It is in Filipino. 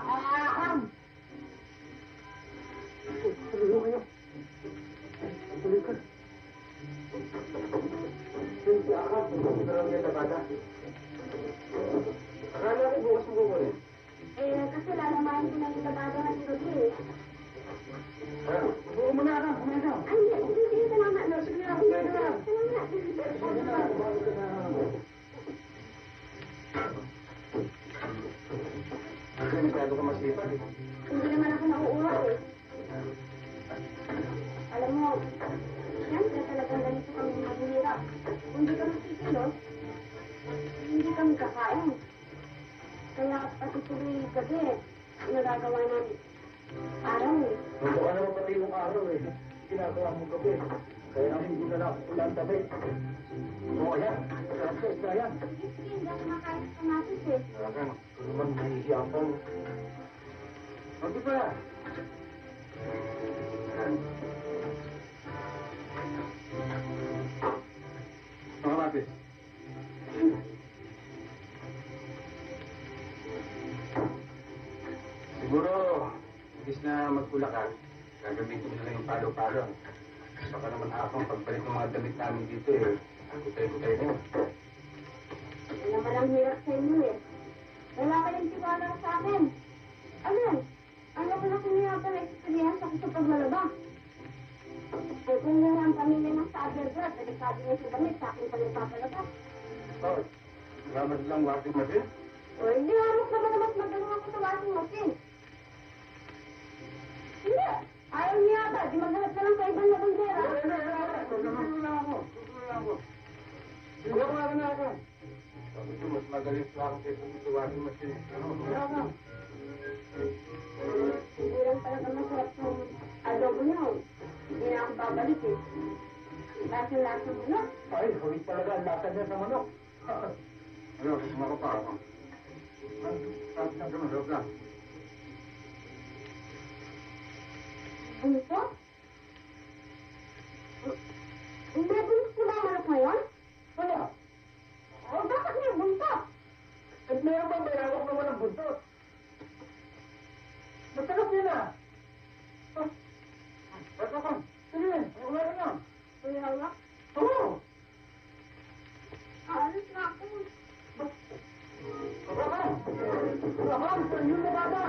Aham! Tuloy kayo. Tuloy ka. Hindi aham. Hindi lang yan na bata. Akala ko bukas mo ko rin. Kasi lalamahin ko na yung labada na si Rudy eh. Buo mo na ka. Kumain ka. Ay, hindi. Salamat. No, sige na. Kumain ka. Salamat. Sige na. Kumain ka na. Kasi masyado ka masipag eh. Hindi naman ako nauuwa eh. Alam mo, siyempre talagang ganito kami maghihirap. Kung hindi kami kikilos, hindi kami kakain. Kaya pati tuloy gabi, nagagawa namin araw eh. Gusto ka naman pati yung araw eh. Ginagawa mo gabi. Kaya hindi ko na ulang tabi. Oo yan. Sarap sa isla yan. Sige, hindi ako makain sa kamatis eh. Talagang, naman nahihiyan ka. Hindi pa. Mga matis. Siguro, imbis na magkulakan, gagamitin mo na lang yung palo-palo. Saka naman akong pagbalik ng mga damit namin dito eh. Kutay-kutay na yun. Ano naman ang hirap sa inyo eh. Wala kayong tiwala sa akin. Ano? Ano ko na kumiyapa na experience ako sa paglalaba? Eh kung yung ang pamilya ng sa Adelbrad, nagsasabi niya sa damit, sa akin pa nagpapalaba. Oh, salamat lang washing machine. O hindi harap naman na mas magaling ako sa washing machine. Hindi. Ayaw niya ata. Di maghanap na lang sa ibang labandera. Susunod lang ako. Susunod na ako. Sabi ko, mas magaling pa ako kaysa sa washing machine. Hindi lang talaga masarap yung adobo niyo. Hindi na ako babalik eh. Lasa-lasa mo na. Ay, hawit talaga ang lasa niya sa manok. Ano, sumaka pa ako. Sarap na sumusok na. Bunso? Hindi bunso ko ba ang manok ngayon? Wala. O bakit may bunso? At meron bang mayawak naman ang buntot? Masarap yun ah. Basta ka. Sige, wala ka na. Kuya Awa? Oo. Alis na ako. Basta ka. Basta ka. Yun na bata.